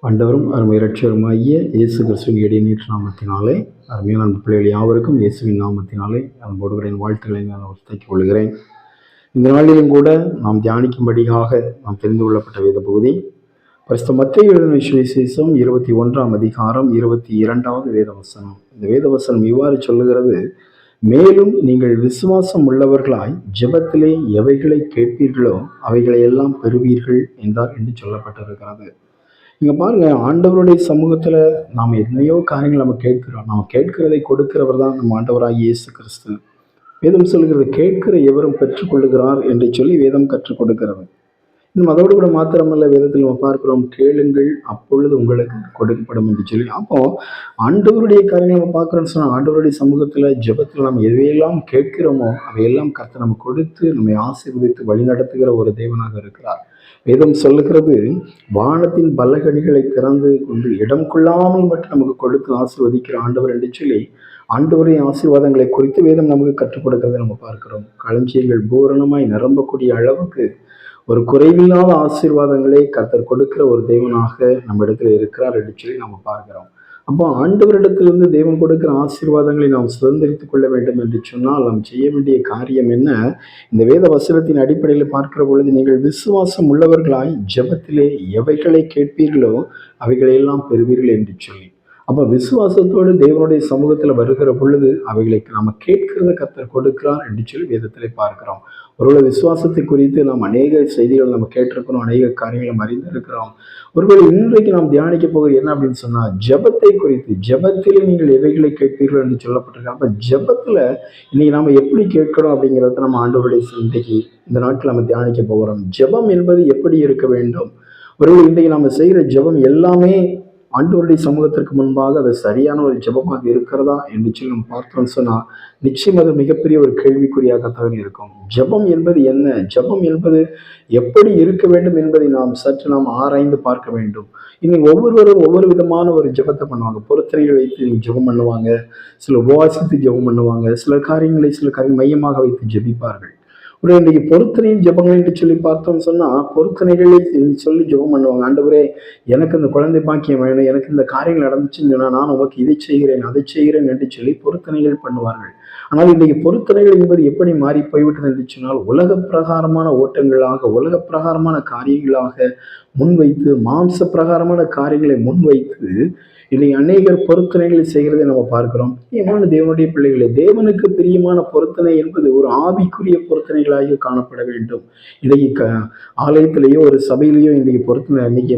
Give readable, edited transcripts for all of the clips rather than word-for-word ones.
ஆண்டவரும் அருமை இரட்சகருமாகிய இயேசு கிறிஸ்துவின் இடைநீற்று நாமத்தினாலே அருமையான அன்பு பிள்ளைகள் யாவருக்கும் இயேசுவின் நாமத்தினாலே அன்போடு வாழ்த்துக்களை நான் ஒத்துழைத்துக் கொள்கிறேன். இந்த நாளிலும் கூட நாம் தியானிக்கும்படியாக நாம் தெரிந்து கொள்ளப்பட்ட வேத பகுதி பரிசுத்த மத்தேயு எழுதின சுவிசேஷம் 21ஆம் அதிகாரம் 22வது வேதவசனம். இந்த வேதவசனம் இவ்வாறு சொல்லுகிறது: மேலும் நீங்கள் விசுவாசம் உள்ளவர்களாய் ஜெபத்திலே எவைகளை கேட்பீர்களோ அவைகளை எல்லாம் பெறுவீர்கள் என்றார் என்று சொல்லப்பட்டிருக்கிறது. இங்க பாருங்க, ஆண்டவருடைய சமூகத்துல நாம் எத்தனையோ காரியங்கள் நம்ம கேட்கிறோம். நம்ம கேட்கிறதை கொடுக்கிறவர் தான் நம்ம ஆண்டவராகிய இயேசு கிறிஸ்து. வேதம் சொல்கிறது, கேட்கிற எவரும் பெற்றுக்கொள்ளுகிறார் என்று சொல்லி வேதம் கற்றுக் கொடுக்கிறது. இன்னும் அதோடு கூட மாத்திரமல்ல, வேதத்தில் நம்ம பார்க்கிறோம், கேளுங்கள் அப்பொழுது உங்களுக்கு கொடுக்கப்படும் என்று சொல்லி. அப்போ ஆண்டவருடைய காரியங்கள் நம்ம பார்க்கிறோம்னு சொன்னா, ஆண்டவருடைய சமூகத்துல ஜெபத்தில் நம்ம எதையெல்லாம் கேட்கிறோமோ அவையெல்லாம் கர்த்தர் நம்ம கொடுத்து நம்மை ஆசீர்வதித்து வழிநடத்துகிற ஒரு தேவனாக இருக்கிறார். வேதம் சொல்லுகிறது, வானத்தின் பலகணிகளை திறந்து கொண்டு இடம் கொள்ளாமல் மட்டும் நமக்கு கொடுத்து ஆசீர்வதிக்கிற ஆண்டவர் என்று சொல்லி ஆண்டவருடைய ஆசீர்வாதங்களை குறித்து வேதம் நமக்கு கற்றுக் கொடுக்கிறதை நம்ம பார்க்கிறோம். களஞ்சியங்கள் பூரணமாய் நிரம்பக்கூடிய அளவுக்கு ஒரு குறைவில்லாத ஆசீர்வாதங்களை கர்த்தர் கொடுக்கிற ஒரு தேவனாக நம்ம இடத்துல இருக்கிறார் என்று சொல்லி நம்ம பார்க்கிறோம். அப்போ ஆண்டவரிடத்திலிருந்து தேவன் கொடுக்கிற ஆசீர்வாதங்களை நாம் சுதந்திரித்துக் கொள்ள வேண்டும் என்று சொன்னால் நாம் செய்ய வேண்டிய காரியம் என்ன? இந்த வேத வசனத்தின் அடிப்படையில் பார்க்கிற பொழுது, நீங்கள் விசுவாசம் உள்ளவர்களாய் ஜெபத்திலே எவைகளை கேட்பீர்களோ அவைகளையெல்லாம் பெறுவீர்கள் என்று சொல்லி. அப்போ விசுவாசத்தோடு தேவனுடைய சமூகத்தில் வருகிற பொழுது அவைகளை நாம கேட்கிறத கர்த்தர் கொடுக்கிறார் என்று சொல்லி வேதத்திலே பார்க்கிறோம். ஒருவேளை விசுவாசத்தை குறித்து நாம் அநேக செய்திகள் நம்ம கேட்டிருக்கிறோம், அநேக காரியங்களை அறிந்திருக்கிறோம். ஒருவேளை இன்றைக்கு நாம் தியானிக்க போகிறது என்ன அப்படின்னு சொன்னா, ஜெபத்தை குறித்து. ஜெபத்தில் நீங்கள் எவைகளை கேட்பீர்கள் என்று சொல்லப்பட்டிருக்காங்க. அப்ப ஜெபத்துல இன்னைக்கு நாம எப்படி கேட்கிறோம் அப்படிங்கிறத நம்ம ஆண்டவருடைய சிந்தைக்கு இந்த நாட்கள் நம்ம தியானிக்க போகிறோம். ஜெபம் என்பது எப்படி இருக்க வேண்டும்? ஒருவேளை இன்றைக்கு நம்ம செய்கிற ஜெபம் எல்லாமே ஆண்டவருடைய சமூகத்திற்கு முன்பாக அது சரியான ஒரு ஜெபமாக இருக்கிறதா என்று சொல்லி நம்ம பார்த்தோம்னு சொன்னா, நிச்சயம் அது மிகப்பெரிய ஒரு கேள்விக்குறியாகத்தான் இருக்கும். ஜெபம் என்பது என்ன? ஜெபம் என்பது எப்படி இருக்க வேண்டும் என்பதை நாம் சற்று ஆராய்ந்து பார்க்க வேண்டும். இன்னைக்கு ஒவ்வொருவரும் ஒவ்வொரு விதமான ஒரு ஜெபத்தை பண்ணுவாங்க. பொருத்தனைகள் வைத்து ஜெபம் பண்ணுவாங்க, சில உபவாசித்து ஜெபம் பண்ணுவாங்க, சில காரியங்களை மையமாக வைத்து ஜெபிப்பார்கள். ஒரு இன்றைக்கு பொருத்தனையும் ஜெபங்கள் என்று சொல்லி பார்த்தோம்னு சொன்னா, பொருத்தனைகளை சொல்லி ஜெபம் பண்ணுவாங்க. ஆண்டவரே, எனக்கு இந்த குழந்தை பாக்கியம் வேணும், எனக்கு இந்த காரியங்கள் நடந்துச்சுன்னு சொன்னா நான் உனக்கு இதை செய்கிறேன் அதை செய்கிறேன் என்று சொல்லி பொருத்தனைகள் பண்ணுவார்கள். ஆனால் இன்றைக்கு பொருத்தனைகள் என்பது எப்படி மாறி போய்விட்டது என்று சொன்னால், உலக பிரகாரமான ஓட்டங்களாக, உலக பிரகாரமான காரியங்களாக முன்வைத்து, மாம்ச பிரகாரமான காரியங்களை முன்வைத்து இன்னைக்கு அநேகர் பொருத்தனைகளை செய்கிறதை நம்ம பார்க்கிறோம். பிரியமான தேவனுடைய பிள்ளைகளே, தேவனுக்கு பிரியமான பொருத்தனை என்பது ஒரு ஆவிக்குரிய பொருத்தனைகளாக காணப்பட வேண்டும். இன்னைக்கு ஆலயத்திலேயோ ஒரு சபையிலேயோ இன்னைக்கு பொருத்தனை இன்னைக்கு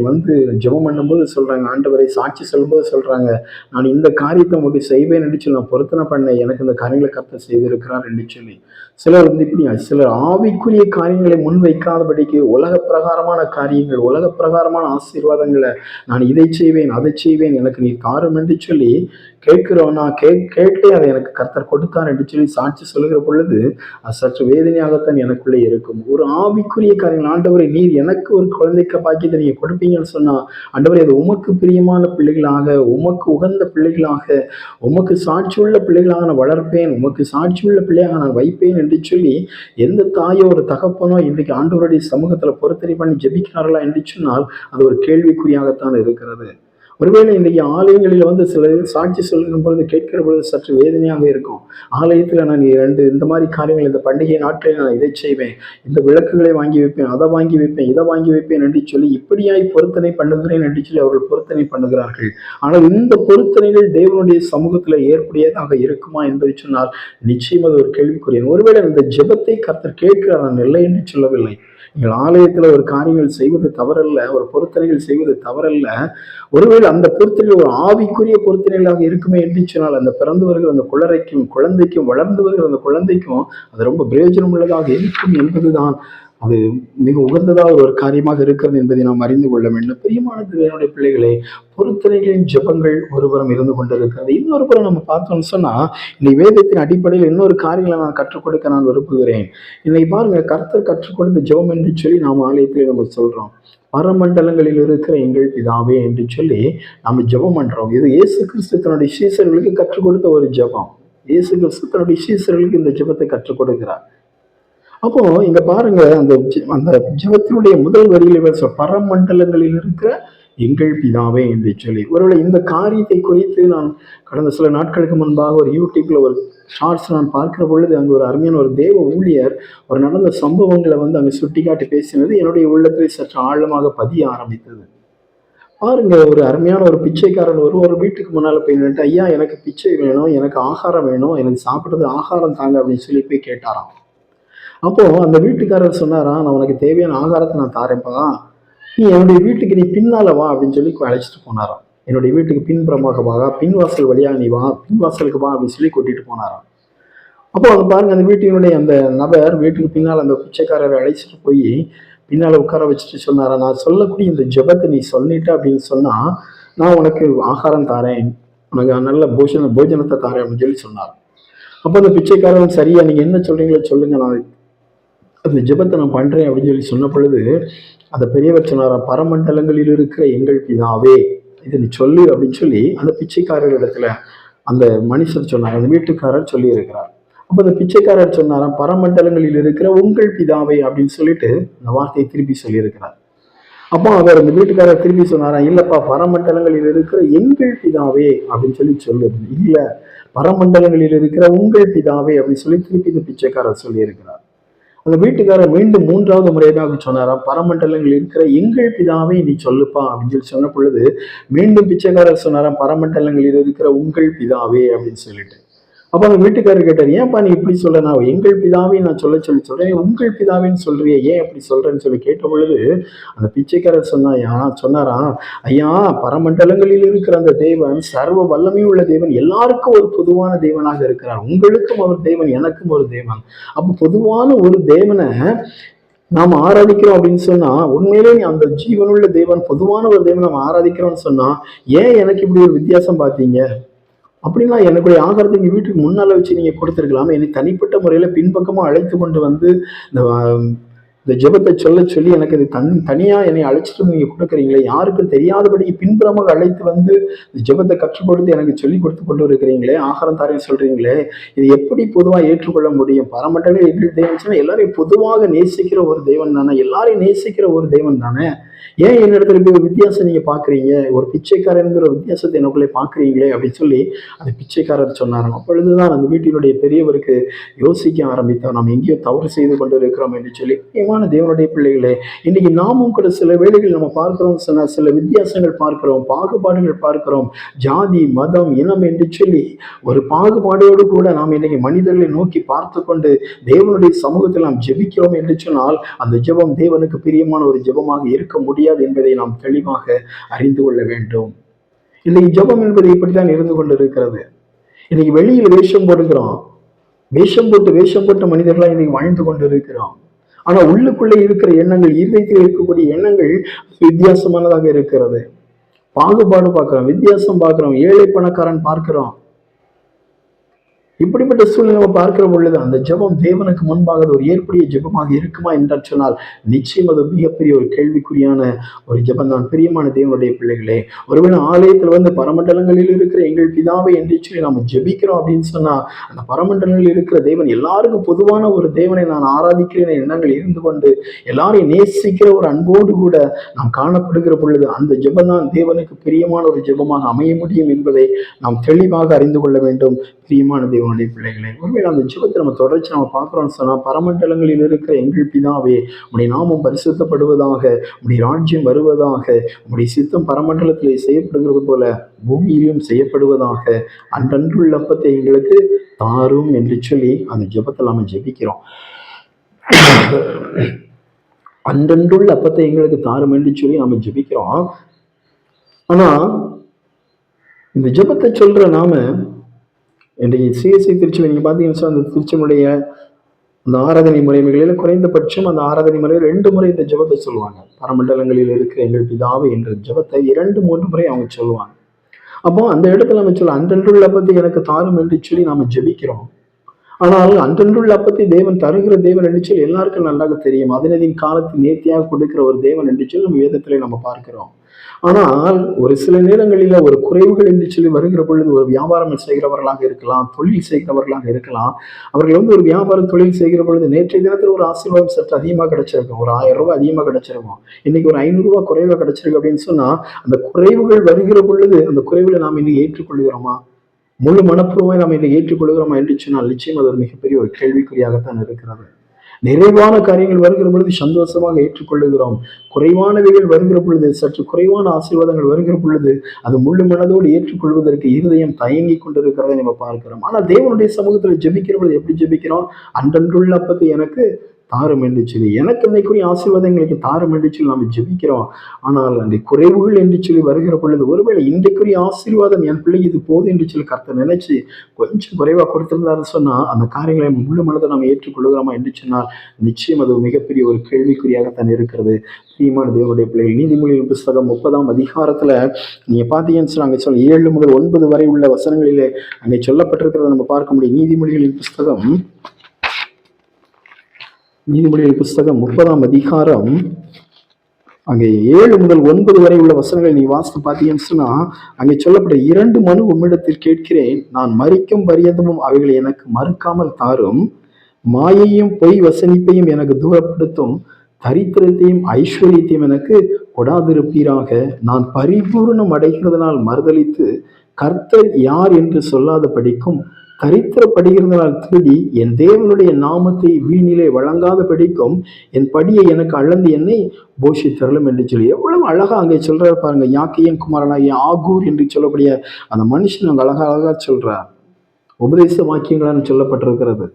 ஜெபம் பண்ணும்போது சொல்றாங்க, ஆண்டவரை சாட்சி சொல்லும்போது சொல்றாங்க, நான் இந்த காரியத்தை உங்களுக்கு செய்வேன் என்று சொல்லி நான் பொருத்தனை பண்ண, எனக்கு இந்த காரியங்களை கர்த்தர் செய்திருக்கிறார் என்று சொல்லி சிலர் இப்படி சிலர் ஆவிக்குரிய காரியங்களை முன்வைக்காதபடிக்கு உலக பிரகாரமான காரியங்கள், உலக பிரகாரமான ஆசீர்வாதங்களை, நான் இதை செய்வேன் அதை செய்வேன் எனக்கு நீ தாரும் என்று சொல்லி கேட்கிறோம். நான் கேட்டே அதை எனக்கு கர்த்தர் கொடுத்தார் என்று சொல்லி சாட்சி சொல்லுகிற பொழுது அது சற்று வேதனையாகத்தான் எனக்குள்ளே இருக்கும். ஒரு ஆவிக்குரிய காரியங்கள், ஆண்டவரை நீர் எனக்கு ஒரு குழந்தைக்கு பாக்கியத்தை நீங்க கொடுப்பீங்கன்னு சொன்னா, ஆண்டவரை அது உமக்கு பிரியமான பிள்ளைகளாக, உமக்கு உகந்த பிள்ளைகளாக, உமக்கு சாட்சியுள்ள பிள்ளைகளாக நான் வளர்ப்பேன், உமக்கு சாட்சியுள்ள பிள்ளையாக நான் வைப்பேன் என்று சொல்லி எந்த தாயோ ஒரு தகப்பனோ இன்றைக்கு ஆண்டவருடைய சமூகத்துல பொருத்தனை பண்ணி ஜெபிக்கிறார்களா என்று சொன்னால் அது ஒரு கேள்விக்குறியாகத்தான் இருக்கிறது. ஒருவேளை இன்றைக்கு ஆலயங்களில் சில சாட்சி சொல்கிற பொழுது கேட்கிற பொழுது சற்று வேதனையாக இருக்கும். ஆலயத்தில் நான் இந்த மாதிரி காரியங்கள், இந்த பண்டிகை நாட்களில் நான் இதை செய்வேன், இந்த விளக்குகளை வாங்கி வைப்பேன், அதை வாங்கி வைப்பேன், இதை வாங்கி வைப்பேன் என்று சொல்லி இப்படியாய் பொருத்தனை பண்ணுகிறேன் என்று சொல்லி அவர்கள் பொருத்தனை பண்ணுகிறார்கள். ஆனால் இந்த பொருத்தனைகள் தேவனுடைய சமூகத்தில் ஏற்புடையதாக இருக்குமா என்பதை சொன்னால் நிச்சயம் அது ஒரு கேள்விக்குரியது. ஒருவேளை இந்த ஜெபத்தை கர்த்தர் கேட்கிறார், நான் இல்லை என்று சொல்லவில்லை. நீங்கள் ஆலயத்துல ஒரு காரியங்கள் செய்வது தவறல்ல, ஒரு பொருத்தனைகள் செய்வது தவறல்ல. ஒருவேளை அந்த பொருத்தனைகள் ஒரு ஆவிக்குரிய பொருத்தனைகளாக இருக்குமே என்று சொன்னால், அந்த பிறந்து வருகிற அந்த குழந்தைக்கும் வளர்ந்து வருகிற அந்த குழந்தைக்கும் அது ரொம்ப பிரயோஜனம் உள்ளதாக இருக்கும் என்பதுதான் அது மிக உகந்ததாக ஒரு காரியமாக இருக்கிறது என்பதை நாம் அறிந்து கொள்ள வேண்டும். பிரியமான என்னுடைய பிள்ளைகளே, பொருத்தனைகளின் ஜெபங்கள் ஒருபுறம் இருந்து கொண்டிருக்கிறது. இன்னொரு புறம் நம்ம பார்த்தோம்னு சொன்னா, இன்னைக்கு வேதத்தின் அடிப்படையில் இன்னொரு காரியங்களை நான் கற்றுக் கொடுக்க நான் விரும்புகிறேன். இன்னைக்கு பாருங்க, கர்த்தர் கற்றுக் கொடுத்த ஜெபம் என்று சொல்லி நாம் ஆலயத்திலே நம்ம சொல்றோம், பரமண்டலங்களில் இருக்கிற எங்கள் பிதாவே என்று சொல்லி நம்ம ஜெபம் பண்றோம். இது இயேசு கிறிஸ்து தன்னுடைய சீசர்களுக்கு கற்றுக் கொடுத்த ஒரு ஜெபம். இயேசு கிறிஸ்து தன்னுடைய சீசர்களுக்கு இந்த ஜெபத்தை கற்றுக் கொடுக்கிறார். அப்போ இங்க பாருங்க, அந்த ஜெபத்தினுடைய முதல் வரியில பரமண்டலங்களில் இருக்கிற எங்கள் பிதாவே என்று சொல்லி. ஒருவேளை இந்த காரியத்தை குறித்து நான் கடந்த சில நாட்களுக்கு முன்பாக ஒரு யூடியூப்ல ஒரு ஷார்ட்ஸ் நான் பார்க்கிற பொழுது அங்கு ஒரு அருமையான ஒரு தேவ ஊழியர் ஒரு நடந்த சம்பவங்களை அங்கு சுட்டிக்காட்டி பேசினது என்னுடைய உள்ளத்தில் சற்று ஆழமாக பதிய ஆரம்பித்தது. பாருங்க, ஒரு அருமையான ஒரு பிச்சைக்காரன் ஒரு வீட்டுக்கு முன்னால போய் நின்னுட்டு, ஐயா எனக்கு பிச்சை வேணும், எனக்கு ஆகாரம் வேணும், எனக்கு சாப்பிடுறது ஆகாரம் தாங்க அப்படின்னு சொல்லி போய் கேட்டாராம். அப்போ அந்த வீட்டுக்காரர் சொன்னாராம், நான் உனக்கு தேவையான ஆகாரத்தை நான் தாரேன்ப்பா, நீ என்னுடைய வீட்டுக்கு நீ பின்னால வா அப்படின்னு சொல்லி அழைச்சிட்டு போனாராம். என்னுடைய வீட்டுக்கு பின்புறமாக வா, பின்வாசல் வழியா நீ வா, பின்வாசலுக்கு வா அப்படின்னு சொல்லி கூட்டிட்டு போனாராம். அப்போ அது பாருங்க, அந்த வீட்டினுடைய அந்த நபர் வீட்டுக்கு பின்னால் அந்த பிச்சைக்காரரை அழைச்சிட்டு போய் பின்னால உட்கார வச்சுட்டு சொன்னாரா, நான் சொல்லக்கூடிய இந்த ஜெபத்தை நீ சொல்லிட்ட அப்படின்னு சொன்னா நான் உனக்கு ஆகாரம் தாரேன், உனக்கு நல்ல போஜனத்தை தாரேன் அப்படின்னு சொல்லி சொன்னார். அப்போ அந்த பிச்சைக்காரன், சரியா நீங்க என்ன சொல்றீங்களோ சொல்லுங்க, நான் அந்த ஜெபத்தை நான் பண்றேன் அப்படின்னு சொல்லி சொன்ன பொழுது அந்த பெரியவர் சொன்னாரா, பரமண்டலங்களில் இருக்கிற எங்கள் பிதாவே இதை நீ சொல்லு அப்படின்னு சொல்லி அந்த பிச்சைக்காரர் இடத்துல அந்த மனுஷர் சொன்னார், அந்த வீட்டுக்காரர் சொல்லி இருக்கிறார். அப்ப அந்த பிச்சைக்காரர் சொன்னாராம், பரமண்டலங்களில் இருக்கிற உங்கள் பிதாவை அப்படின்னு சொல்லிட்டு அந்த வார்த்தையை திருப்பி சொல்லி இருக்கிறார். அப்போ அவர் அந்த வீட்டுக்காரர் திருப்பி சொன்னாரா, இல்லப்பா பரமண்டலங்களில் இருக்கிற எங்கள் பிதாவே அப்படின்னு சொல்லி சொல்லுது, இல்ல பரமண்டலங்களில் இருக்கிற உங்கள் பிதாவே அப்படின்னு சொல்லி திருப்பி இந்த பிச்சைக்காரர் சொல்லி இருக்கிறார். அந்த வீட்டுக்காரர் மீண்டும் 3வது முறையாக சொன்னாராம், பரமண்டலங்களில் இருக்கிற எங்கள் பிதாவை நீ சொல்லுப்பா அப்படின்னு சொல்லி சொன்ன பொழுது மீண்டும் பிச்சைக்காரர் சொன்னாராம், பரமண்டலங்களில் இருக்கிற உங்கள் பிதாவே அப்படின்னு சொல்லிட்டு. அப்ப அந்த வீட்டுக்காரர் கேட்டார், ஏன்பா நீ இப்படி சொல்ல, நான் எங்கள் பிதாவை நான் சொல்றேன், உங்கள் பிதாவின்னு சொல்றிய, ஏன் அப்படி சொல்றேன்னு சொல்லி கேட்ட பொழுது அந்த பிச்சைக்காரர் சொன்னாரா, ஐயா பரமண்டலங்களில் இருக்கிற அந்த தேவன் சர்வ வல்லமை உள்ள தேவன், எல்லாருக்கும் ஒரு பொதுவான தேவனாக இருக்கிறார், உங்களுக்கும் ஒரு தேவன் எனக்கும் ஒரு தேவன். அப்ப பொதுவான ஒரு தேவனை நாம் ஆராதிக்கிறோம் அப்படின்னு சொன்னா, உண்மையிலே அந்த ஜீவனுள்ள தேவன் பொதுவான ஒரு தேவன் நாம் ஆராதிக்கிறோம்னு சொன்னா ஏன் எனக்கு இப்படி ஒரு வித்தியாசம் பார்த்தீங்க, அப்படின்னா என்னுடைய ஆகாரத்தை எங்க வீட்டுக்கு முன்னால வச்சு நீங்க கொடுத்துருக்கலாமே, என்னை தனிப்பட்ட முறையில பின்பக்கமா அழைத்து கொண்டு வந்து இந்த ஜெபத்தை சொல்லி எனக்கு இது தனியா என்னை அழைச்சிட்டு நீங்க கொடுக்குறீங்களே, யாருக்கும் தெரியாதபடி பின்புறமாக அழைத்து வந்து இந்த ஜெபத்தை கற்றுக் கொடுத்து எனக்கு சொல்லி கொடுத்து கொண்டு இருக்கிறீங்களே, ஆகாரம் தாரேன்னு சொல்றீங்களே, இது எப்படி பொதுவாக ஏற்றுக்கொள்ள முடியும்? பரமண்டல எப்படி தேவன் எல்லாரையும் பொதுவாக நேசிக்கிற ஒரு தேவன் தானே, எல்லாரையும் நேசிக்கிற ஒரு தேவன் தானே, ஏன் என்னிடத்துல போய் ஒரு வித்தியாசம் நீங்க பாக்குறீங்க, ஒரு பிச்சைக்காரங்கிற ஒரு வித்தியாசத்தை எனக்குள்ளே பாக்குறீங்களே அப்படின்னு சொல்லி அந்த பிச்சைக்காரர் சொன்னாராம். அப்பொழுதுதான் அந்த வீட்டினுடைய பெரியவருக்கு யோசிக்க ஆரம்பித்தார், நாம் எங்கேயோ தவறு செய்து கொண்டு இருக்கிறோம் என்று சொல்லி. முக்கியமான தேவனுடைய பிள்ளைகளே, இன்னைக்கு நாமும் கூட சில வேளைகள் நம்ம பார்க்கிறோம் சொன்னா சில வித்தியாசங்கள் பார்க்கிறோம், பாகுபாடுகள் பார்க்கிறோம், ஜாதி மதம் இனம் என்று சொல்லி ஒரு பாகுபாடோடு கூட நாம் இன்னைக்கு மனிதர்களை நோக்கி பார்த்து கொண்டு தேவனுடைய சமூகத்தில் நாம் ஜெபிக்கிறோம் என்று சொன்னால் அந்த ஜெபம் தேவனுக்கு பிரியமான ஒரு ஜெபமாக இருக்க முடியாது என்பதை நாம் தெளிவாக அறிந்து கொள்ள வேண்டும். இன்னைக்கு ஜெபம் என்பது இப்படித்தான் இருந்து கொண்டிருக்கிறது. இன்னைக்கு வெளியில் வேஷம் போடுகிறோம், வேஷம் போட்டு மனிதர்களா இன்னைக்கு வாழ்ந்து கொண்டு இருக்கிறோம். ஆனா உள்ளுக்குள்ளே இருக்கிற எண்ணங்கள், இருதயத்தில் இருக்கக்கூடிய எண்ணங்கள் வித்தியாசமானதாக இருக்கிறது. பாகுபாடு பார்க்கிறோம், வித்தியாசம் பார்க்கிறோம், ஏழை பணக்காரன் பார்க்கிறோம். இப்படிப்பட்ட சூழ்நிலை நம்ம பார்க்கிற பொழுது அந்த ஜெபம் தேவனுக்கு முன்பாக ஒரு ஏற்புடைய ஜெபமாக இருக்குமா என்று சொன்னால் நிச்சயம் அது மிகப்பெரிய ஒரு கேள்விக்குறியான ஒரு ஜெபம் தான். பிரியமான தேவனுடைய பிள்ளைகளே, ஒருவேளை ஆலயத்தில் வந்து பரமண்டலங்களில் இருக்கிற எங்கள் பிதாவை என்று சொல்லி நம்ம ஜெபிக்கிறோம் அப்படின்னு சொன்னா அந்த பரமண்டலங்களில் இருக்கிற தேவன் எல்லாருக்கும் பொதுவான ஒரு தேவனை நான் ஆராதிக்கிறேன் எண்ணங்கள் இருந்து கொண்டு எல்லாரையும் நேசிக்கிற ஒரு அன்போடு கூட நாம் காணப்படுகிற பொழுது அந்த ஜெபம் தான் தேவனுக்கு பிரியமான ஒரு ஜெபமாக அமைய முடியும் என்பதை நாம் தெளிவாக அறிந்து கொள்ள வேண்டும். பிரியமான தேவனுடைய பிள்ளைகளே, ஒருவேளை அந்த ஜெபத்தை நம்ம தொடர்ச்சி நம்ம பார்க்கிறோம்னு சொன்னா, பரமண்டலங்களில் இருக்கிற எங்கள் பிதாவே உடைய நாமம் பரிசுத்தப்படுவதாக, உடைய ராஜ்யம் வருவதாக, உடைய சித்தம் பரமண்டலத்திலே செய்யப்படுகிறது போல பூமியிலும் செய்யப்படுவதாக, அன்றன்றுள்ள அப்பத்தை எங்களுக்கு தாரும் என்று சொல்லி அந்த ஜெபத்தை நாம ஜெபிக்கிறோம். அன்றன்றுள்ள அப்பத்தை எங்களுக்கு தாரும் என்று சொல்லி நாம ஜெபிக்கிறோம். ஆனா இந்த ஜெபத்தை சொல்ற நாம இன்றைக்கு சிஎஸ்சி திருச்சி நீங்க பாத்தீங்கன்னா அந்த திருச்சியினுடைய அந்த ஆராதனை முறைமைகளில் குறைந்தபட்சம் அந்த ஆராதனை முறையில் 2 முறை இந்த ஜெபத்தை சொல்லுவாங்க. பரமண்டலங்களில் இருக்கிற எங்கள் பிதாவே என்ற ஜெபத்தை 2-3 முறை அவங்க சொல்லுவாங்க. அப்போ அந்த இடத்துல நம்ம சொல்ல அன்றன்றுள்ள அப்பத்தை எனக்கு தாரும் என்று சொல்லி நாம ஜெபிக்கிறோம். ஆனால் அன்றன்றுள்ள அப்பத்தை தேவன் தருகிற தேவன் என்று சொல்லி எல்லாருக்கும் நன்றாக தெரியும். அதனதின் காலத்தில் நேர்த்தியாக கொடுக்கிற ஒரு தேவன் என்று சொல்லி நம்ம வேதத்திலே நம்ம பார்க்கிறோம். ஆனால் ஒரு சில நேரங்களில் ஒரு குறைவுகள் என்று சொல்லி வருகிற பொழுது, ஒரு வியாபாரம் செய்கிறவர்களாக இருக்கலாம், தொழில் செய்கிறவர்களாக இருக்கலாம். அவர்கள் ஒரு வியாபாரம் தொழில் செய்கிற பொழுது நேற்றைய தினத்தில் ஒரு ஆசீர்வாதம் சற்று அதிகமாக கிடைச்சிருக்கும், ஒரு 1000 ரூபாய் அதிகமாக கிடைச்சிருக்கும், இன்னைக்கு ஒரு 500 ரூபாய் குறைவாக கிடைச்சிருக்கு அப்படின்னு சொன்னா, அந்த குறைவுகள் வருகிற பொழுது அந்த குறைவுகளை நாம் இன்னைக்கு ஏற்றுக்கொள்கிறோமா? முழு மனப்பூர்வமாய் நாம் இன்னைக்கு ஏற்றுக்கொள்கிறோமா என்று சொன்னால் நிச்சயம் அது ஒரு மிகப்பெரிய ஒரு கேள்விக்குறியாகத்தான் இருக்கிறது. நிறைவான காரியங்கள் வருகிற பொழுது சந்தோஷமாக ஏற்றுக்கொள்ளுகிறோம். குறைவானவைகள் வருகிற பொழுது, சற்று குறைவான ஆசீர்வாதங்கள் வருகிற பொழுது அது முழு மனதோடு ஏற்றுக்கொள்வதற்கு இருதயம் தயங்கி கொண்டிருக்கிறதை நம்ம பார்க்கிறோம். ஆனால் தேவனுடைய சமூகத்தில் ஜெபிக்கிற பொழுது எப்படி ஜெபிக்கிறோம்? அன்றன்றுள்ள அப்பத்தை எனக்கு தாரும் என்று சொல்லி, எனக்கு இன்னைக்குரிய ஆசீர்வாதங்களுக்கு தாரும் என்று சொல்லி நாம் ஜெபிக்கிறோம். ஆனால் அந்த குறைவுகள் என்று சொல்லி வருகிற பொழுது, ஒருவேளை இன்றைக்குரிய ஆசீர்வாதம் என் பிள்ளைக்கு இது போதும் என்று சொல்லி கர்த்தர் நினைச்சு கொஞ்சம் குறைவா கொடுத்திருந்தாருன்னு சொன்னா, அந்த காரியங்களை முழு மனதை நாம் ஏற்றுக்கொள்கிறோமா என்று சொன்னால் நிச்சயம் அது மிகப்பெரிய ஒரு கேள்விக்குறியாகத்தான் இருக்கிறது. பிரியமான தேவனுடைய பிள்ளைகள், நீதிமொழியின் புஸ்தகம் 30ஆம் அதிகாரத்துல நீங்க பாத்தீங்கன்னு சொன்னா, அங்க சொல்ல 7 முதல் 9 வரை உள்ள வசனங்களிலே அங்கே சொல்லப்பட்டிருக்கிறத நம்ம பார்க்க முடியும். நீதிமொழிகளின் புஸ்தகம் 30ஆம் அதிகாரம் அங்கே 7 முதல் 9 வரை உள்ள வசனங்களை நீ வாசித்து பார்த்தீங்கன்னு சொன்னா, அங்கே சொல்லப்பட்ட 2 மனு உம்மிடத்தில் கேட்கிறேன், நான் மரிக்கும் பரியந்தமும் அவைகளை எனக்கு மறுக்காமல் தாரும். மாயையும் பொய் வசனிப்பையும் எனக்கு தூரப்படுத்தும். தரித்திரத்தையும் ஐஸ்வர்யத்தையும் எனக்கு கொடாதிருப்பீராக. நான் பரிபூர்ணம் அடைகிறதுனால் மறுதலித்து கர்த்தர் யார் என்று சொல்லாத படிக்கும், தரித்திரப்படுகிறதுனால் திருடி என் தேவனுடைய நாமத்தை வீணிலே வழங்காத படிக்கும், என் படியை எனக்கு அளந்து என்னை போஷித்தரலும் என்று சொல்லி எவ்வளவு அழகா அங்கே சொல்றாரு பாருங்க. யாக்கையின் குமாரனாகிய ஆகூர் என்று சொல்லக்கூடிய அந்த மனுஷன் அங்க அழகா சொல்றார். உபதேச வாக்கியங்களான்னு சொல்லப்பட்டிருக்கிறது.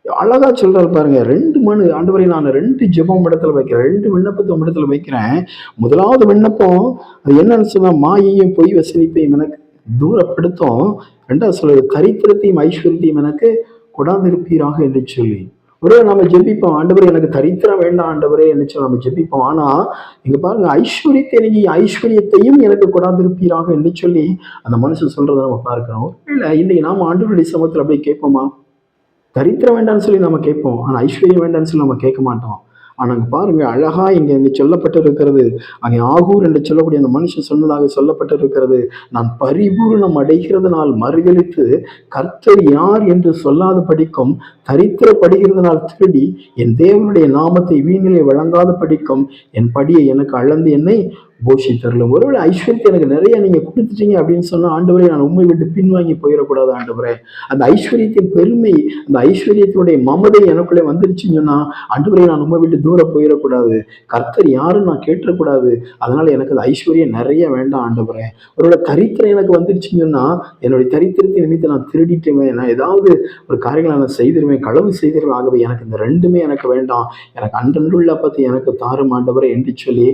அழகா சொல்றாரு பாருங்க. 2 மனு, ஆண்டவரே நான் 2 ஜெபம் இடத்துல வைக்கிறேன், 2 விண்ணப்பத்தை இடத்துல வைக்கிறேன். முதலாவது விண்ணப்பம் அது என்னன்னு சொன்னா, மாயையும் பொய் வசனிப்பையும் எனக்கு தூரப்படுத்தும். 2வது சொல்றது, தரித்திரத்தையும் ஐஸ்வர்யத்தையும் எனக்கு கொடாதிருப்பீராக என்று சொல்லி. ஒருவேளை நம்ம ஜெபிப்போம், ஆண்டவரே எனக்கு தரித்திரம் வேண்டாம் ஆண்டவரே என்று சொல்லி நம்ம ஜெபிப்போம். ஆனா இங்க பாருங்க, ஐஸ்வர்யத்தையும் எனக்கு கொடாதிருப்பீராக என்று சொல்லி அந்த மனுஷன் சொல்றதை நம்ம பார்க்கிறோம். இல்ல இன்னைக்கு நாம ஆண்டவருடைய சமூகத்துல அப்படியே கேட்போமா? தரித்திரம் வேண்டாம்னு சொல்லி நம்ம கேட்போம், ஆனா ஐஸ்வர்யம் வேண்டாம்னு சொல்லி நம்ம கேட்க மாட்டோம். ஆனா பாருங்க, அழகா இங்க சொல்லப்பட்டு இருக்கிறது, அங்கே ஆகூர் என்று சொல்லக்கூடிய அந்த மனுஷன் சொன்னதாக சொல்லப்பட்டு இருக்கிறது, நான் பரிபூர்ணம் அடைகிறதுனால் மறுதலித்து கர்த்தர் யார் என்று சொல்லாத படிக்கும், தரித்திரப்படுகிறதுனால் திருடி என் தேவனுடைய நாமத்தை வீணிலே வழங்காத படிக்கும், என் படியை எனக்கு அளந்து என்னை போஷித்தரலும். ஒருவேளை ஐஸ்வர்யத்தை எனக்கு நிறைய நீங்க கொடுத்துட்டீங்க அப்படின்னு சொன்னா, ஆண்டவரே நான் உண்மை விட்டு பின்வாங்கி போயிடக்கூடாது ஆண்டவரே. அந்த ஐஸ்வர்யத்தின் பெருமை, அந்த ஐஸ்வர்யத்தினுடைய மமதை எனக்குள்ளே வந்துருச்சுன்னு சொன்னா, ஆண்டவரே நான் உண்மை விட்டு தூரம் போயிடக்கூடாது, கர்த்தர் யாரும் நான் கேட்டக்கூடாது, அதனால எனக்கு அந்த ஐஸ்வர்யம் நிறைய வேண்டாம் ஆண்டவரே. ஒருவேளை தரித்திரம் எனக்கு வந்துருச்சுன்னு சொன்னா, என்னுடைய தரித்திரத்தை நிமித்த நான் திருடிட்டுவேன், நான் ஏதாவது ஒரு காரியங்களை நான் செய்திருவேன், களவு செய்திருவேன். ஆகவே எனக்கு இந்த 2மே எனக்கு வேண்டாம், எனக்கு அன்றன்றுள்ள பத்தி எனக்கு தாரும் ஆண்டவரே என்று சொல்லி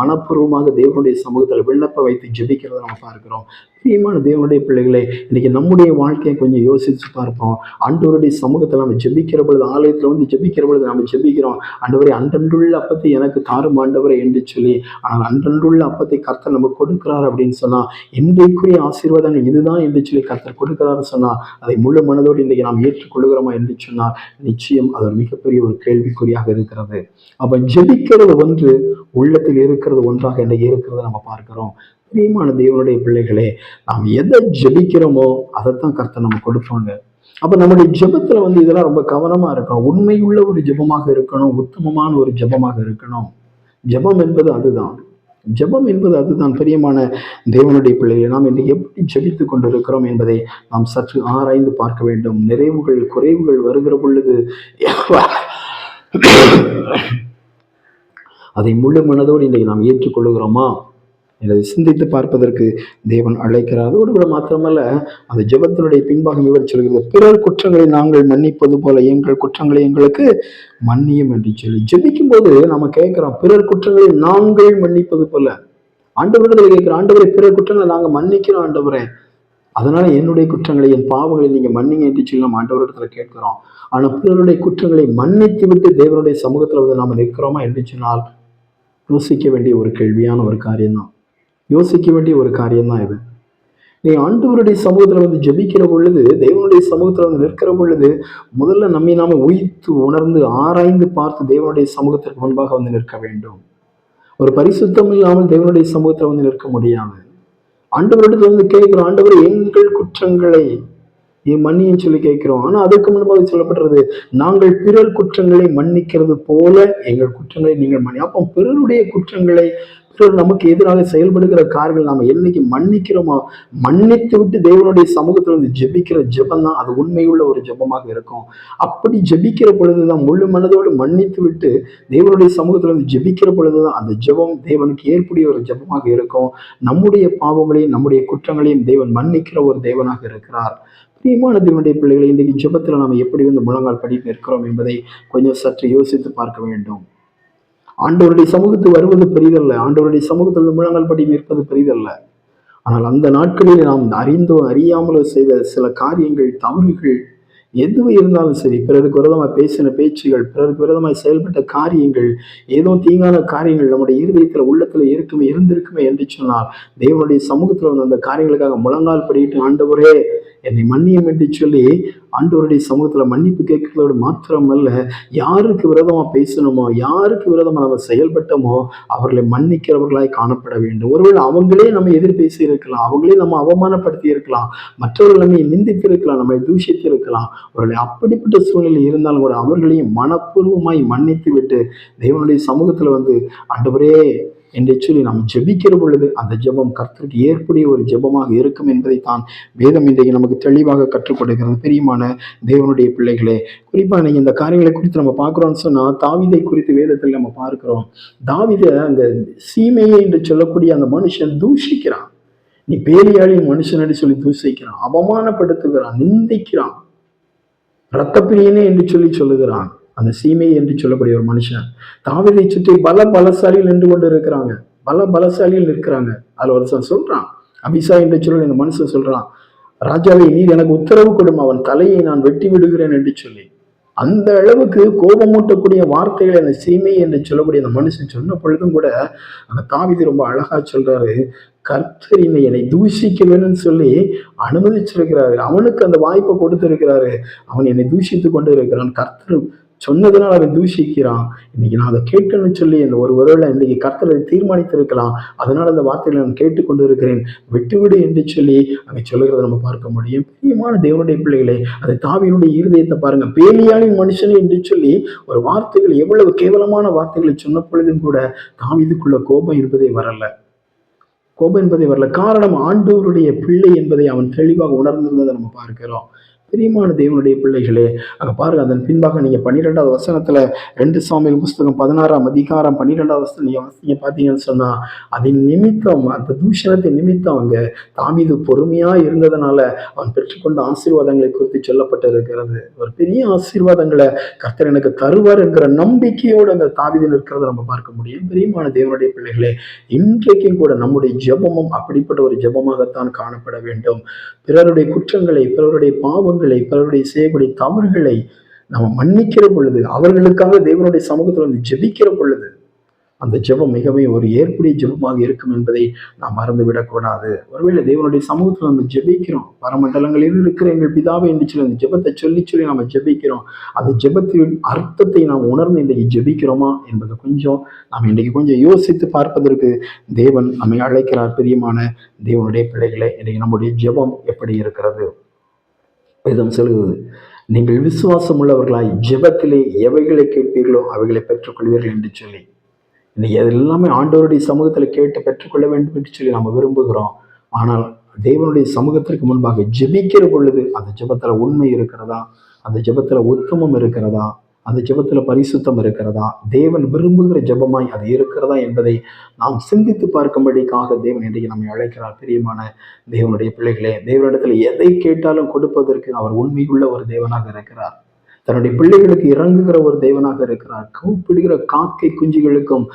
மனப்பூர்வமாக தேவனுடைய சமூகத்தில் விண்ணப்ப வைத்து ஜெபிக்கிறத நம்ம பார்க்கிறோம். பிரியமான தேவனுடைய பிள்ளைகளே, இன்னைக்கு நம்முடைய வாழ்க்கையை கொஞ்சம் யோசிச்சு பார்ப்போம். ஆண்டவருடைய சமூகத்தில் நம்ம ஜெபிக்கிற பொழுது, ஆலயத்துல ஜெபிக்கிற பொழுது நம்ம ஜெபிக்கிறோம், ஆண்டவரே அன்றன்றுள்ள அப்பத்தை எனக்கு தாரும் ஆண்டவரே என்று சொல்லி. ஆனால் அன்றன்றுள்ள அப்பத்தை கர்த்தர் நமக்கு கொடுக்கிறார் அப்படின்னு சொன்னா, இன்றைக்குரிய ஆசீர்வாதங்கள் இதுதான் என்று சொல்லி கர்த்தர் கொடுக்கிறாரு சொன்னா, அதை முழு மனதோடு இன்றைக்கு நாம் ஏற்றுக்கொள்கிறோமா என்று சொன்னால் நிச்சயம் அது ஒரு மிகப்பெரிய ஒரு கேள்விக்குறியாக இருக்கிறது. அப்ப ஜெபிக்கிறது ஒன்று, உள்ளத்தில் இருக்கிறது ஒன்றாக இன்னைக்கு இருக்கிறத நம்ம பார்க்கிறோம். பிரியமான தேவனுடைய பிள்ளைகளே, நாம் எதை ஜெபிக்கிறோமோ அதைத்தான் கர்த்தர் நம்ம கொடுப்பாங்க. அப்ப நம்முடைய ஜெபத்துல இதெல்லாம் ரொம்ப கவனமா இருக்கணும். உண்மையுள்ள ஒரு ஜெபமாக இருக்கணும், உத்தமமான ஒரு ஜெபமாக இருக்கணும். ஜெபம் என்பது அதுதான். பிரியமான தேவனுடைய பிள்ளைகளை, நாம் இன்றைக்கு எப்படி ஜெபித்துக் கொண்டிருக்கிறோம் என்பதை நாம் சற்று ஆராய்ந்து பார்க்க வேண்டும். நிறைவுகள் குறைவுகள் வருகிற பொழுது அதை முழு மனதோடு இன்றைக்கு நாம் ஏற்றுக்கொள்ளுகிறோமா என்பதை சிந்தித்து பார்ப்பதற்கு தேவன் அழைக்கிறார். அதோடு கூட மாத்திரமல்ல, அந்த ஜெபத்தினுடைய பின்பாகம் இவர் சொல்கிறது, பிறர் குற்றங்களை நாங்கள் மன்னிப்பது போல எங்கள் குற்றங்களை எங்களுக்கு மன்னியும் என்று சொல்லி. ஜெபிக்கும் போது நம்ம கேட்கிறோம், பிறர் குற்றங்களை நாங்கள் மன்னிப்பது போல. ஆண்டவரிடத்தில் கேட்கிறோம், ஆண்டவரை பிறர் குற்றங்களை நாங்கள் மன்னிக்கிறோம் ஆண்டவரே, அதனால என்னுடைய குற்றங்களை என் பாவங்களை நீங்க மன்னிங்க என்று சொல்லி நம்ம ஆண்டவரிடத்துல கேட்கிறோம். ஆனா பிறருடைய குற்றங்களை மன்னித்து விட்டு தேவனுடைய சமூகத்துல நாம நிற்கிறோமா என்று சொன்னால் யோசிக்க வேண்டிய ஒரு கேள்வியான ஒரு காரியம்தான். இது. நீ ஆண்டவருடைய சமூகத்துல ஜெபிக்கிற பொழுது, தேவனுடைய சமூகத்துல நிற்கிற பொழுது, முதல்ல நம்மை நாம உயிர்த்து உணர்ந்து ஆராய்ந்து பார்த்து தேவனுடைய சமூகத்திற்கு முன்பாக நிற்க வேண்டும். ஒரு பரிசுத்தம் இல்லாமல் தேவனுடைய சமூகத்துல வந்து நிற்க முடியாது. ஆண்டவரிடத்துல வந்து கேட்கிறோம், ஆண்டவர் எங்கள் குற்றங்களை நீ மன்னின்னு சொல்லி கேட்கிறோம். ஆனா அதுக்கு முன்பாக சொல்லப்படுறது, நாங்கள் பிறர் குற்றங்களை மன்னிக்கிறது போல எங்கள் குற்றங்களை நீங்கள் அப்போ பிறருடைய குற்றங்களை, பிறர் நமக்கு எதிராக செயல்படுகிற காரியங்கள் நாம என்னைக்கு மன்னிக்கிறோமோ, மன்னித்து விட்டு தேவனுடைய சமூகத்துல வந்து ஜெபிக்கிற ஜெபம் தான் அது உண்மையுள்ள ஒரு ஜெபமாக இருக்கும். அப்படி ஜெபிக்கிற பொழுதுதான், முழு மனதோடு மன்னித்து விட்டு தேவனுடைய சமூகத்துல வந்து ஜெபிக்கிற பொழுதுதான் அந்த ஜெபம் தேவனுக்கு ஏற்புடைய ஒரு ஜெபமாக இருக்கும். நம்முடைய பாவங்களையும் நம்முடைய குற்றங்களையும் தேவன் மன்னிக்கிற ஒரு தேவனாக இருக்கிறார். பிரியமான தேவனுடைய பிள்ளைகளை, இன்றைக்கு ஜெபத்துல நாம் எப்படி வந்து முழங்கால் படி நிற்கிறோம் என்பதை கொஞ்சம் சற்று யோசித்து பார்க்க வேண்டும். ஆண்டவருடைய சமூகத்துக்கு வருவது பெரிதல்ல, ஆண்டவருடைய சமூகத்தில் முழங்கால் படி நிற்பது பெரிதல்ல. ஆனால் அந்த நாட்களில் நாம் அறிந்தோ அறியாமலோ செய்த சில காரியங்கள், தவறுகள் எது இருந்தாலும் சரி, பிறருக்கு விரோதமாய் பேசின பேச்சுகள், பிறருக்கு விரோதமாய் செயல்பட்ட காரியங்கள், ஏதோ தீங்கான காரியங்கள் நம்முடைய இருதயத்துல உள்ளத்துல இருந்திருக்குமே என்று சொன்னால், தேவனுடைய சமூகத்துல வந்து அந்த காரியங்களுக்காக முழங்கால் படிட்டு, ஆண்டவரே என்னை மன்னியும் என்று சொல்லி ஆண்டவருடைய சமூகத்துல மன்னிப்பு கேட்கிறதோடு மாத்திரமல்ல, யாருக்கு விரோதமா பேசணுமோ, யாருக்கு விரோதமா நம்ம செயல்பட்டோமோ அவர்களை மன்னிக்கிறவர்களாய் காணப்பட வேண்டும். ஒருவேளை அவங்களே நம்ம எதிர் பேசி இருக்கலாம், அவங்களே நம்ம அவமானப்படுத்தி இருக்கலாம், மற்றவர்கள் நம்மை நிந்தித்து இருக்கலாம், நம்மை தூஷித்து இருக்கலாம். ஒருவேளை அப்படிப்பட்ட சூழ்நிலை இருந்தாலும் கூட அவர்களையும் மனப்பூர்வமாய் மன்னித்து விட்டு தேவனுடைய சமூகத்துல வந்து, ஆண்டவரே என்று சொல்லி நாம் ஜெபிக்கிற பொழுது அந்த ஜெபம் கர்த்தருக்கு ஏற்புடைய ஒரு ஜெபமாக இருக்கும் என்பதைத்தான் வேதம் இன்றைக்கு நமக்கு தெளிவாக கற்றுக் கொடுக்கிறது. பிரியமான தேவனுடைய பிள்ளைகளே, குறிப்பா நீங்க இந்த காரியங்களை குறித்து நம்ம பார்க்கிறோம்னு சொன்னா, தாவீதை குறித்து வேதத்தில் நம்ம பார்க்கிறோம். தாவீதை அந்த சீமையை என்று சொல்லக்கூடிய அந்த மனுஷன் தூஷிக்கிறான். நீ பேலியாளின் மனுஷனடி சொல்லி தூஷிக்கிறான், அவமானப்படுத்துகிறான், நிந்திக்கிறான், இரத்தப்பிரியனே என்று சொல்லி சொல்லுகிறான். அந்த சீமை என்று சொல்லக்கூடிய ஒரு மனுஷன். தாவீதை சுற்றி பலசாலிகள் நின்று கொண்டு இருக்கிறாங்க, பலசாலிகள் இருக்கிறாங்க. அதுல ஒரு சொல்றான், அபிசா என்று சொல்லி இந்த மனுஷன் சொல்றான், ராஜாவை நீர் எனக்கு உத்தரவு கொடும், அவன் தலையை நான் வெட்டி விடுகிறேன் என்று சொல்லி. அந்த அளவுக்கு கோபமூட்டக்கூடிய வார்த்தைகளை அந்த சீமை என்று சொல்லக்கூடிய அந்த மனுஷன் சொன்ன பொழுதும் கூட அந்த தாவீது ரொம்ப அழகா சொல்றாரு, கர்த்தர் என்னை தூஷிக்க வேணும்னு சொல்லி அனுமதிச்சிருக்கிறாரு, அவனுக்கு அந்த வாய்ப்பை கொடுத்திருக்கிறாரு. அவன் என்னை தூஷித்து கொண்டு இருக்கிறான், கர்த்தர் சொன்னதுனால அவன் தூஷிக்கிறான். இன்னைக்கு நான் அதை கேட்கணும்னு சொல்லி அந்த ஒரு ஒருவேளை இன்னைக்கு கர்த்தர் அதை தீர்மானித்திருக்கலாம், அதனால அந்த வார்த்தைகளை நான் கேட்டுக்கொண்டு இருக்கிறேன், விட்டுவிடு என்று சொல்லி அவை சொல்லுகிறத நம்ம பார்க்க முடியும். பிரியமான தேவனுடைய பிள்ளைகளே, அந்த தாவீதுடைய இருதயத்தை பாருங்க. பேலியாளின் மனுஷனே என்று சொல்லி ஒரு வார்த்தைகள், எவ்வளவு கேவலமான வார்த்தைகளை சொன்ன பொழுதும் கூட தாவீதுக்குள்ள கோபம் என்பதே வரல. காரணம் ஆண்டவருடைய பிள்ளை என்பதை அவன் தெளிவாக உணர்ந்திருந்ததை நம்ம பார்க்கிறோம். பிரியமான தேவனுடைய பிள்ளைகளே, அங்க பாருங்க, அதன் பின்பாக நீங்க 12வது வசனத்துல 2 சாமுவேல் புஸ்தகம் 16ஆம் அதிகாரம் 12வது வசனம் நீங்க பார்த்தீங்கன்னு சொன்னா, அதன் நிமித்தம், அந்த தூஷணத்தின் நிமித்தம் அங்க தாவீது பொறுமையா இருந்ததுனால அவன் பெற்றுக்கொண்ட ஆசீர்வாதங்களை குறித்து சொல்லப்பட்டிருக்கிறது. ஒரு பெரிய ஆசீர்வாதங்களை கர்த்தர் எனக்கு தருவார் என்கிற நம்பிக்கையோடு அங்க தாவீது இருக்கிறத நம்ம பார்க்க முடியும். பிரியமான தேவனுடைய பிள்ளைகளே, இன்றைக்கும் கூட நம்முடைய ஜெபமும் அப்படிப்பட்ட ஒரு ஜெபமாகத்தான் காணப்பட வேண்டும். பிறருடைய குற்றங்களை, பிறருடைய பாவங்களை, பிறருடைய செய்யக்கூடிய தவறுகளை நம்ம மன்னிக்கிற பொழுது, அவர்களுக்காக தேவனுடைய சமூகத்தில் வந்து ஜெபிக்கிற பொழுது, அந்த ஜெபம் மிகவும் ஒரு ஏற்புடைய ஜெபமாக இருக்கும் என்பதை நாம் மறந்துவிடக்கூடாது. ஒருவேளை தேவனுடைய சமூகத்தில் நம்ம ஜெபிக்கிறோம், பரமண்டலங்களில் இருக்கிற எங்கள் பிதாவை என்று சொல்லி அந்த ஜெபத்தை சொல்லி நம்ம ஜெபிக்கிறோம். அந்த ஜெபத்தின் அர்த்தத்தை நாம் உணர்ந்து இன்றைக்கு ஜெபிக்கிறோமா என்பதை கொஞ்சம் நாம் இன்றைக்கு கொஞ்சம் யோசித்து பார்ப்பதற்கு தேவன் நம்மை அழைக்கிறார். பிரியமான தேவனுடைய பிள்ளைகளை, இன்றைக்கு நம்முடைய ஜெபம் எப்படி இருக்கிறது? வேதம் சொல்லுகிறது, நீங்கள் விசுவாசம் உள்ளவர்களாய் ஜெபத்திலே எவைகளை கேட்பீர்களோ அவைகளை பெற்றுக்கொள்வீர்கள் என்று சொல்லி. இன்னைக்கு எல்லாமே ஆண்டவருடைய சமூகத்தில் கேட்டு பெற்றுக்கொள்ள வேண்டும் என்று சொல்லி நம்ம விரும்புகிறோம். ஆனால் தேவனுடைய சமூகத்திற்கு முன்பாக ஜெபிக்கிற பொழுது அந்த ஜெபத்துல உண்மை இருக்கிறதா, அந்த ஜெபத்துல உத்தமம் இருக்கிறதா, அந்த ஜெபத்துல பரிசுத்தம் இருக்கிறதா, தேவன் விரும்புகிற ஜெபமாய் அது இருக்கிறதா என்பதை நாம் சிந்தித்து பார்க்கும்படிக்காக தேவன் இன்றைக்கு நம்மை அழைக்கிறார். பிரியமான தேவனுடைய பிள்ளைகளே, தேவனிடத்துல எதை கேட்டாலும் கொடுப்பதற்கு அவர் உண்மையுள்ள ஒரு தேவனாக இருக்கிறார். தன்னுடைய பிள்ளைகளுக்கு இறங்குகிற ஒரு தேவனாக இருக்கிறார். கூப்பிடுகிற காக்கை குஞ்சுகளுக்கும்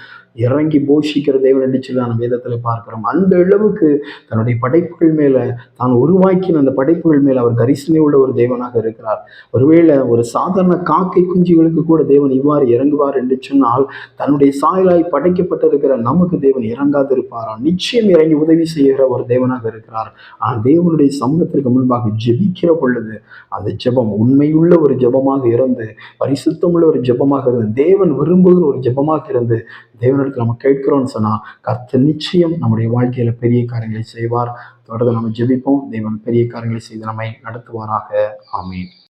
இறங்கி போஷிக்கிற தேவன் என்று சொல்லி நம்ம வேதத்துல பார்க்கிறோம். அந்த அளவுக்கு தன்னுடைய படைப்புகள் மேல, தான் உருவாக்கின அந்த படைப்புகள் மேல அவர் கரிசனை உள்ள ஒரு தேவனாக இருக்கிறார். ஒருவேளை ஒரு சாதாரண காக்கை குஞ்சுகளுக்கு கூட தேவன் இவ்வாறு இறங்குவார் என்று சொன்னால், தன்னுடைய சாயலாய் படைக்கப்பட்டிருக்கிற நமக்கு தேவன் இறங்காது இருப்பாராம்? நிச்சயம் இறங்கி உதவி செய்கிற ஒரு தேவனாக இருக்கிறார். ஆனால் தேவனுடைய சமூகத்திற்கு முன்பாக ஜெபிக்கிற பொழுது அந்த ஜெபம் உண்மையுள்ள ஒரு ஜெபமாக இருந்து பரிசுத்தமுள்ள ஒரு ஜெபமாக இருந்து தேவன் விரும்புகிற ஒரு ஜெபமாக இருந்து தேவனிடத்தில் நம்ம கேட்கிறோம்னு சொன்னா கர்த்தர் நிச்சயம் நம்முடைய வாழ்க்கையில பெரிய காரியங்களை செய்வார். தொடர்ந்து நம்ம ஜெபிப்போம். தேவன் பெரிய காரியங்களை செய்து நம்மை நடத்துவாராக. ஆமென்.